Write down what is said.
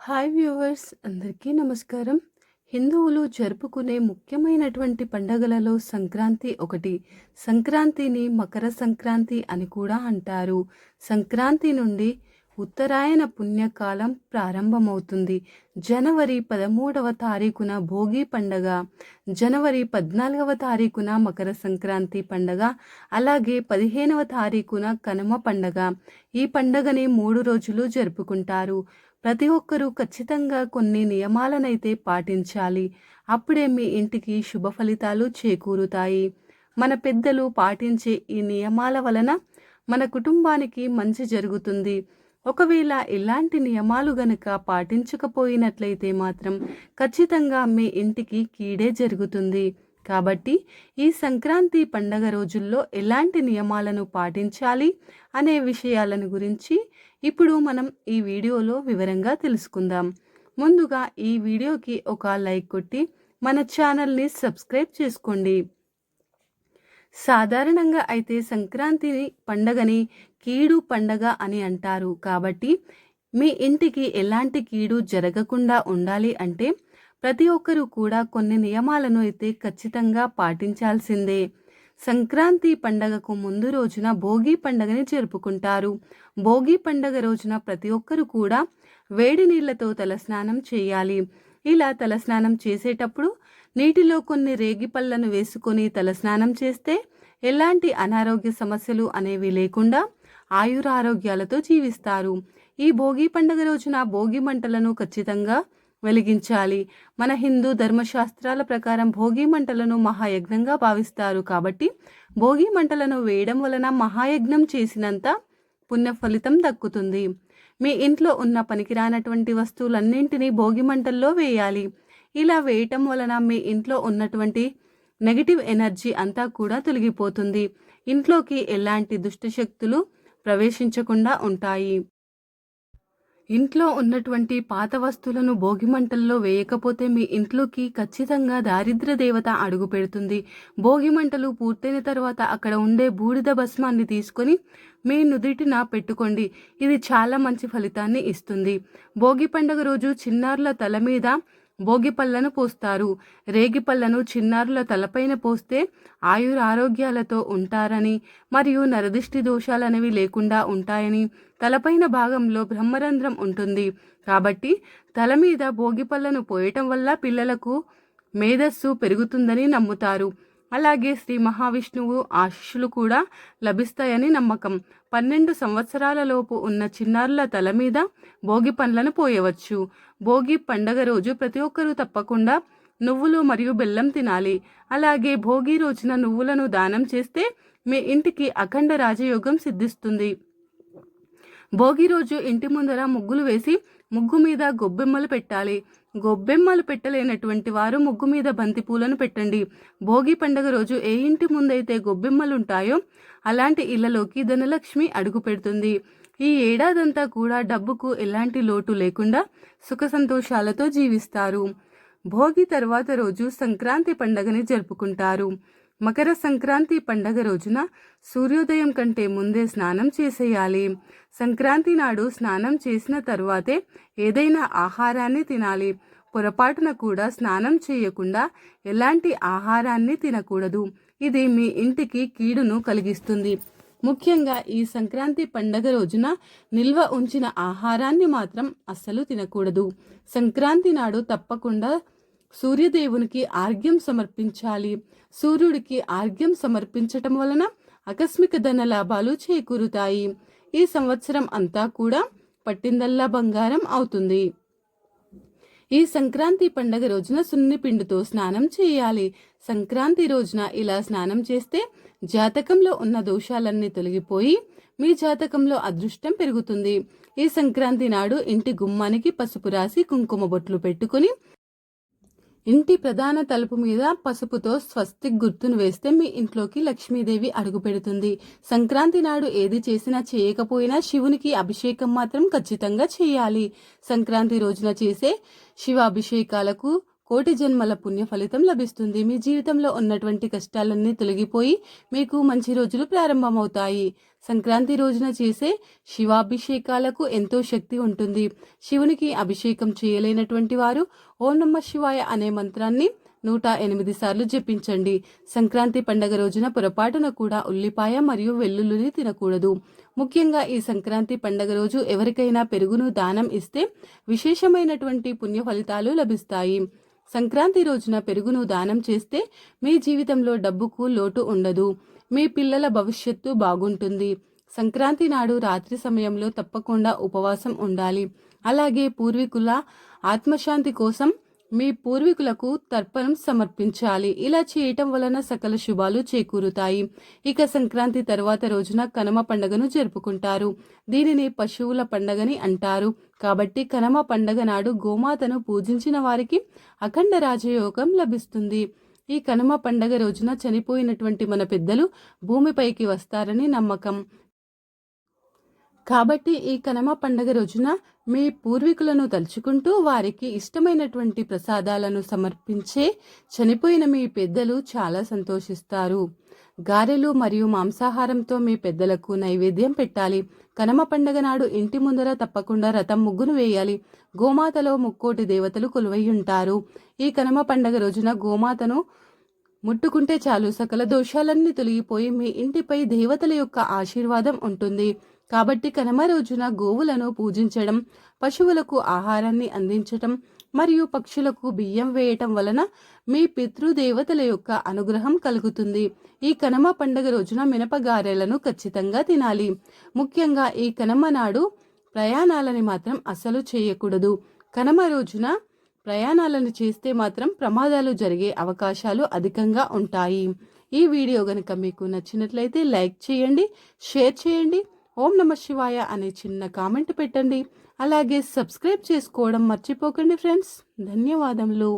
Hi viewers అందరికీ నమస్కారం. హిందువులు జరుపుకునే ముఖ్యమైనటువంటి పండగలలో సంక్రాంతి ఒకటి. సంక్రాంతిని మకర సంక్రాంతి అని కూడా అంటారు. సంక్రాంతి నుండి ఉత్తరాయణ పుణ్యకాలం ప్రారంభమవుతుంది. జనవరి 13వ తారీఖున భోగి పండగ, జనవరి 14వ తారీఖున మకర సంక్రాంతి పండగ, అలాగే 15వ తారీఖున కనుమ పండగ. ఈ పండగని 3 రోజులు జరుపుకుంటారు. ప్రతి ఒక్కరూ ఖచ్చితంగా కొన్ని నియమాలనైతే పాటించాలి. అప్పుడే మీ ఇంటికి శుభ ఫలితాలు చేకూరుతాయి. మన పెద్దలు పాటించే ఈ నియమాల వలన మన కుటుంబానికి మంచి జరుగుతుంది. ఒకవేళ ఇలాంటి నియమాలు గనక పాటించకపోయినట్లయితే మాత్రం ఖచ్చితంగా మీ ఇంటికి కీడే జరుగుతుంది. కాబట్టి ఈ సంక్రాంతి పండగ రోజుల్లో ఎలాంటి నియమాలను పాటించాలి అనే విషయాలను గురించి ఇప్పుడు మనం ఈ వీడియోలో వివరంగా తెలుసుకుందాం. ముందుగా ఈ వీడియోకి ఒక లైక్ కొట్టి మన ఛానల్ని సబ్స్క్రైబ్ చేసుకోండి. సాధారణంగా అయితే సంక్రాంతి పండగని కీడు పండగ అని అంటారు. కాబట్టి మీ ఇంటికి ఎలాంటి కీడు జరగకుండా ఉండాలి అంటే ప్రతి ఒక్కరూ కూడా కొన్ని నియమాలను అయితే ఖచ్చితంగా పాటించాల్సిందే. సంక్రాంతి పండగకు ముందు రోజున భోగి పండగని జరుపుకుంటారు. భోగి పండగ రోజున ప్రతి ఒక్కరూ కూడా వేడి నీళ్లతో తలస్నానం చేయాలి. ఇలా తలస్నానం చేసేటప్పుడు నీటిలో కొన్ని రేగి పళ్ళను వేసుకొని తలస్నానం చేస్తే ఎలాంటి అనారోగ్య సమస్యలు అనేవి లేకుండా ఆయురారోగ్యాలతో జీవిస్తారు. ఈ భోగి పండగ రోజున భోగి మంటలను ఖచ్చితంగా వెలిగించాలి. మన హిందూ ధర్మశాస్త్రాల ప్రకారం భోగి మంటలను మహాయజ్ఞంగా భావిస్తారు. కాబట్టి భోగి మంటలను వేయడం వలన మహాయజ్ఞం చేసినంత పుణ్య ఫలితం దక్కుతుంది. మీ ఇంట్లో ఉన్న పనికిరానటువంటి వస్తువులన్నింటినీ భోగి మంటల్లో వేయాలి. ఇలా వేయటం వలన మీ ఇంట్లో ఉన్నటువంటి నెగిటివ్ ఎనర్జీ అంతా కూడా తొలగిపోతుంది. ఇంట్లోకి ఎలాంటి దుష్టశక్తులు ప్రవేశించకుండా ఉంటాయి. ఇంట్లో ఉన్నటువంటి పాత వస్తువులను భోగి మంటల్లో వేయకపోతే మీ ఇంట్లోకి ఖచ్చితంగా దారిద్ర దేవత అడుగు పెడుతుంది. భోగి మంటలు పూర్తయిన తర్వాత అక్కడ ఉండే బూడిద భస్మాన్ని తీసుకొని మీ నుదిటిన పెట్టుకోండి. ఇది చాలా మంచి ఫలితాన్ని ఇస్తుంది. భోగి పండుగ రోజు చిన్నారుల తల మీద భోగి పళ్ళను పోస్తారు. రేగి పళ్ళను చిన్నారుల తలపైన పోస్తే ఆయురారోగ్యాలతో ఉంటారని మరియు నరదిష్టి దోషాలనేవి లేకుండా ఉంటాయని, తలపైన భాగంలో బ్రహ్మరంధ్రం ఉంటుంది కాబట్టి తల మీద భోగి పళ్ళను పోయటం వల్ల పిల్లలకు మేధస్సు పెరుగుతుందని నమ్ముతారు. అలాగే శ్రీ మహావిష్ణువు ఆశీస్సులు కూడా లభిస్తాయని నమ్మకం. 12 సంవత్సరాల లోపు ఉన్న చిన్నారుల తల మీద భోగి పండ్లను పోయవచ్చు. భోగి పండగ రోజు ప్రతి ఒక్కరూ తప్పకుండా నువ్వులు మరియు బెల్లం తినాలి. అలాగే భోగి రోజున నువ్వులను దానం చేస్తే మీ ఇంటికి అఖండ రాజయోగం సిద్ధిస్తుంది. భోగి రోజు ఇంటి ముందర ముగ్గులు వేసి ముగ్గు మీద గొబ్బెమ్మలు పెట్టాలి. గొబ్బెమ్మలు పెట్టలేనటువంటి వారు ముగ్గు మీద బంతి పూలను పెట్టండి. భోగి పండుగ రోజు ఏ ఇంటి ముందైతే గొబ్బెమ్మలు ఉంటాయో అలాంటి ఇళ్లలోకి ధనలక్ష్మి అడుగు పెడుతుంది. ఈ ఏడాదంతా కూడా డబ్బుకు ఎలాంటి లోటు లేకుండా సుఖ సంతోషాలతో జీవిస్తారు. భోగి తర్వాత రోజు సంక్రాంతి పండుగని జరుపుకుంటారు. మకర సంక్రాంతి పండగ రోజున సూర్యోదయం కంటే ముందే స్నానం చేసేయాలి. సంక్రాంతి నాడు స్నానం చేసిన తరువాతే ఏదైనా ఆహారాన్ని తినాలి. పొరపాటున కూడా స్నానం చేయకుండా ఎలాంటి ఆహారాన్ని తినకూడదు. ఇది మీ ఇంటికి కీడును కలిగిస్తుంది. ముఖ్యంగా ఈ సంక్రాంతి పండగ రోజున నిల్వ ఉంచిన ఆహారాన్ని మాత్రం అస్సలు తినకూడదు. సంక్రాంతి నాడు తప్పకుండా సూర్యదేవునికి ఆర్ఘ్యం సమర్పించాలి. సూర్యుడికి ఆర్ఘ్యం సమర్పించటం వలన ఆకస్మిక ధన లాభాలు చేకూరుతాయి. ఈ సంవత్సరం అంతా కూడా పట్టిందల్లా బంగారం అవుతుంది. ఈ సంక్రాంతి పండగ రోజున సున్ని పిండితో స్నానం చేయాలి. సంక్రాంతి రోజున ఇలా స్నానం చేస్తే జాతకంలో ఉన్న దోషాలన్నీ తొలగిపోయి మీ జాతకంలో అదృష్టం పెరుగుతుంది. ఈ సంక్రాంతి నాడు ఇంటి గుమ్మానికి పసుపు రాసి కుంకుమ బొట్లు పెట్టుకుని ఇంటి ప్రధాన తలుపు మీద పసుపుతో స్వస్తిక్ గుర్తును వేస్తే మీ ఇంట్లోకి లక్ష్మీదేవి అడుగు పెడుతుంది. సంక్రాంతి నాడు ఏది చేసినా చేయకపోయినా శివునికి అభిషేకం మాత్రం ఖచ్చితంగా చేయాలి. సంక్రాంతి రోజున చేసే శివ అభిషేకాలకు కోటి జన్మల పుణ్య ఫలితం లభిస్తుంది. మీ జీవితంలో ఉన్నటువంటి కష్టాలన్నీ తొలగిపోయి మీకు మంచి రోజులు ప్రారంభమవుతాయి. సంక్రాంతి రోజున చేసే శివాభిషేకాలకు ఎంతో శక్తి ఉంటుంది. శివునికి అభిషేకం చేయలేనటువంటి వారు ఓం నమః శివాయ అనే మంత్రాన్ని 108 సార్లు జపించండి. సంక్రాంతి పండగ రోజున పొరపాటున కూడా ఉల్లిపాయ మరియు వెల్లుల్లిని తినకూడదు. ముఖ్యంగా ఈ సంక్రాంతి పండగ రోజు ఎవరికైనా పెరుగును దానం ఇస్తే విశేషమైనటువంటి పుణ్య ఫలితాలు లభిస్తాయి. సంక్రాంతి రోజున పెరుగును దానం చేస్తే మీ జీవితంలో డబ్బుకు లోటు ఉండదు. మీ పిల్లల భవిష్యత్తు బాగుంటుంది. సంక్రాంతి నాడు రాత్రి సమయంలో తప్పకుండా ఉపవాసం ఉండాలి. అలాగే పూర్వీకుల ఆత్మశాంతి కోసం మీ పూర్వీకులకు తర్పణం సమర్పించాలి. ఇలా చేయటం వలన సకల శుభాలు చేకూరుతాయి. ఇక సంక్రాంతి తర్వాత రోజున కనుమ పండుగను జరుపుకుంటారు. దీనిని పశువుల పండగని అంటారు. కాబట్టి కనుమ పండగ నాడు గోమాతను పూజించిన వారికి అఖండ రాజయోగం లభిస్తుంది. ఈ కనుమ పండగ రోజున చనిపోయినటువంటి మన పెద్దలు భూమిపైకి వస్తారని నమ్మకం. కాబట్టి ఈ కనుమ పండగ రోజున మీ పూర్వీకులను తలుచుకుంటూ వారికి ఇష్టమైనటువంటి ప్రసాదాలను సమర్పించే చనిపోయిన మీ పెద్దలు చాలా సంతోషిస్తారు. గారెలు మరియు మాంసాహారంతో మీ పెద్దలకు నైవేద్యం పెట్టాలి. కనుమ పండగ నాడు ఇంటి ముందర తప్పకుండా రథం ముగ్గును వేయాలి. గోమాతలో ముక్కోటి దేవతలు కొలువై ఉంటారు. ఈ కనుమ పండగ రోజున గోమాతను ముట్టుకుంటే చాలు సకల దోషాలన్నీ తొలగిపోయి మీ ఇంటిపై దేవతల యొక్క ఆశీర్వాదం ఉంటుంది. కాబట్టి కనుమ రోజున గోవులను పూజించడం, పశువులకు ఆహారాన్ని అందించటం మరియు పక్షులకు బియ్యం వేయటం వలన మీ పితృదేవతల యొక్క అనుగ్రహం కలుగుతుంది. ఈ కనుమ పండగ రోజున మినపగారెలను ఖచ్చితంగా తినాలి. ముఖ్యంగా ఈ కనుమ నాడు ప్రయాణాలని మాత్రం అసలు చేయకూడదు. కనుమ రోజున ప్రయాణాలను చేస్తే మాత్రం ప్రమాదాలు జరిగే అవకాశాలు అధికంగా ఉంటాయి. ఈ వీడియో గనుక మీకు నచ్చినట్లయితే లైక్ చేయండి, షేర్ చేయండి. ఓం నమః శివాయ అనే చిన్న కామెంట్ పెట్టండి. అలాగే సబ్స్క్రైబ్ చేసుకోవడం మర్చిపోకండి ఫ్రెండ్స్. ధన్యవాదములు.